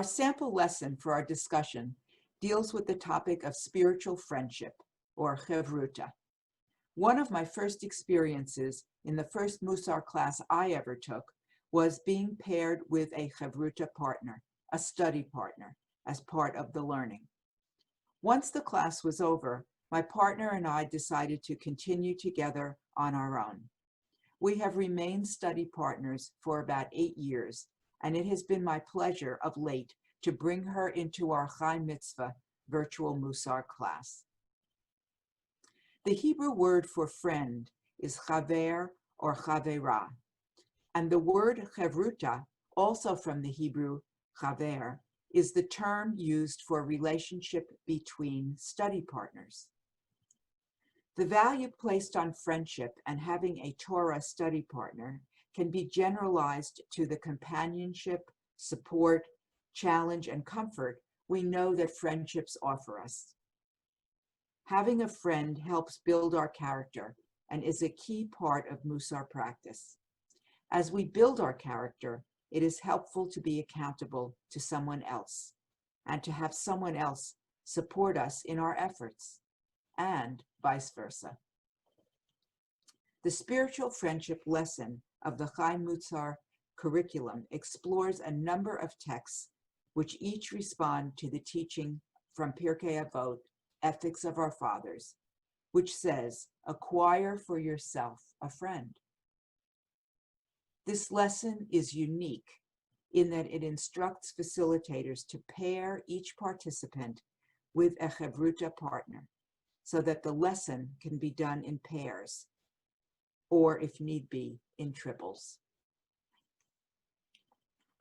sample lesson for our discussion deals with the topic of spiritual friendship, or chevruta. One of my first experiences in the first Mussar class I ever took was being paired with a chevruta partner, a study partner, as part of the learning. Once the class was over, my partner and I decided to continue together on our own. We have remained study partners for about 8 years, and it has been my pleasure of late to bring her into our Chai Mitzvah virtual Mussar class. The Hebrew word for friend is chaver or chavera, and the word chevruta, also from the Hebrew chaver, is the term used for a relationship between study partners. The value placed on friendship and having a Torah study partner can be generalized to the companionship, support, challenge, and comfort we know that friendships offer us. Having a friend helps build our character and is a key part of Mussar practice. As we build our character, it is helpful to be accountable to someone else and to have someone else support us in our efforts, and vice versa. The spiritual friendship lesson of the Chai Mussar curriculum explores a number of texts which each respond to the teaching from Pirkei Avot, Ethics of Our Fathers, which says, acquire for yourself a friend. This lesson is unique in that it instructs facilitators to pair each participant with a chevruta partner so that the lesson can be done in pairs, or if need be, in triples.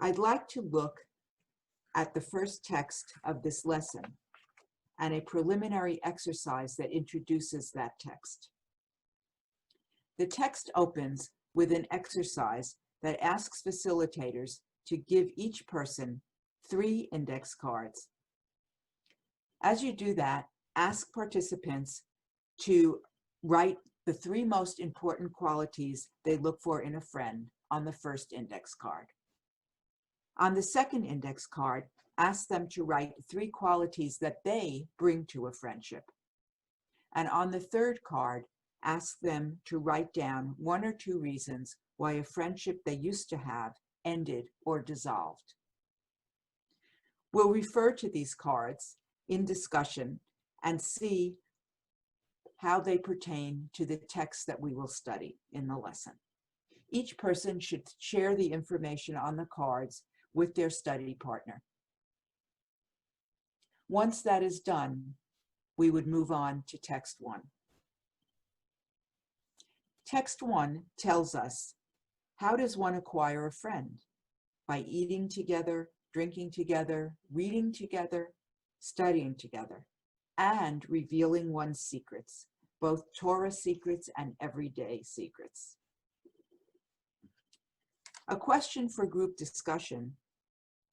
I'd like to look at the first text of this lesson and a preliminary exercise that introduces that text. The text opens with an exercise that asks facilitators to give each person 3 index cards. As you do that, ask participants to write the 3 most important qualities they look for in a friend on the first index card. On the second index card, ask them to write 3 qualities that they bring to a friendship. And on the third card, ask them to write down 1 or 2 reasons why a friendship they used to have ended or dissolved. We'll refer to these cards in discussion and see how they pertain to the text that we will study in the lesson. Each person should share the information on the cards with their study partner. Once that is done, we would move on to text 1. Text 1 tells us, how does one acquire a friend? By eating together, drinking together, reading together, studying together, and revealing one's secrets, both Torah secrets and everyday secrets. A question for group discussion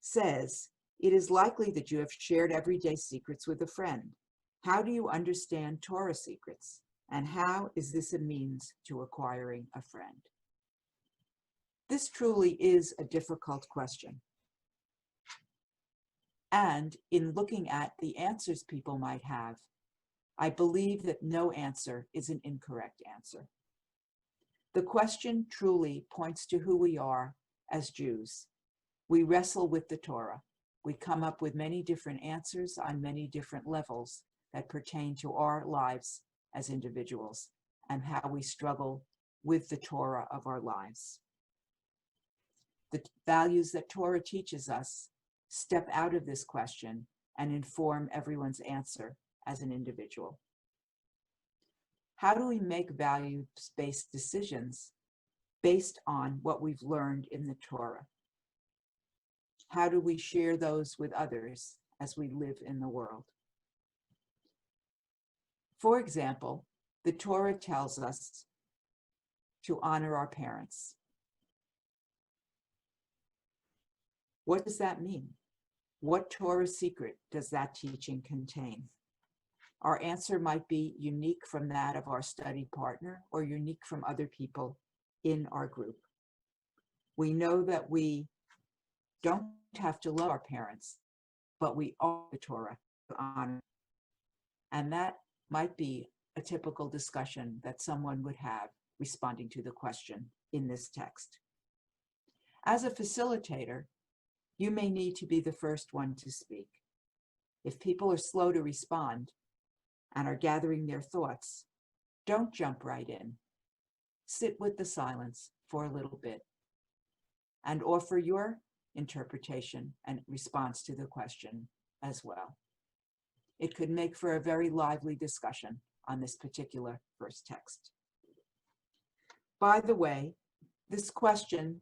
says, it is likely that you have shared everyday secrets with a friend. How do you understand Torah secrets? And how is this a means to acquiring a friend? This truly is a difficult question. And in looking at the answers people might have, I believe that no answer is an incorrect answer. The question truly points to who we are as Jews. We wrestle with the Torah. We come up with many different answers on many different levels that pertain to our lives as individuals and how we struggle with the Torah of our lives. The values that Torah teaches us step out of this question and inform everyone's answer as an individual. How do we make values-based decisions based on what we've learned in the Torah? How do we share those with others as we live in the world? For example, the Torah tells us to honor our parents. What does that mean? What Torah secret does that teaching contain? Our answer might be unique from that of our study partner or unique from other people in our group. We know that we don't have to love our parents but we are the Torah to honor. And that might be a typical discussion that someone would have responding to the question in this text. As a facilitator, you may need to be the first one to speak. If people are slow to respond and are gathering their thoughts, don't jump right in. Sit with the silence for a little bit and offer your interpretation and response to the question as well. It could make for a very lively discussion on this particular first text. By the way, this question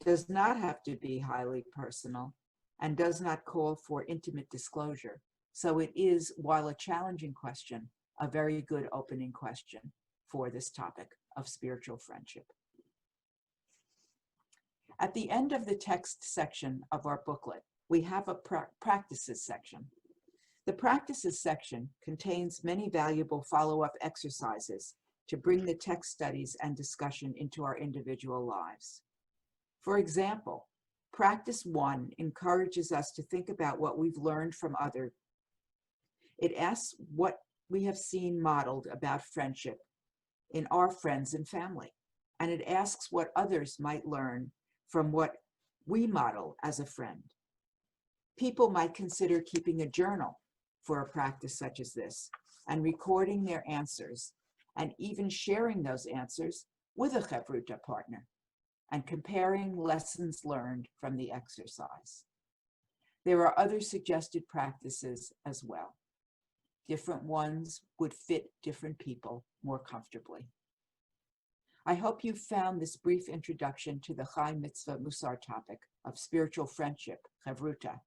does not have to be highly personal and does not call for intimate disclosure. So it is, while a challenging question, a very good opening question for this topic of spiritual friendship. At the end of the text section of our booklet, we have a practices section. The practices section contains many valuable follow-up exercises to bring the text studies and discussion into our individual lives. For example, practice 1 encourages us to think about what we've learned from others. It asks what we have seen modeled about friendship in our friends and family, and it asks what others might learn from what we model as a friend. People might consider keeping a journal for a practice such as this and recording their answers and even sharing those answers with a Chavruta partner and comparing lessons learned from the exercise. There are other suggested practices as well. Different ones would fit different people more comfortably. I hope you found this brief introduction to the Chai Mitzvah Mussar topic of spiritual friendship, Chavruta,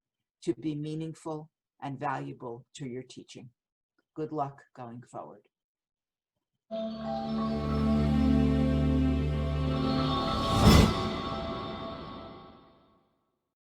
to be meaningful and valuable to your teaching. Good luck going forward.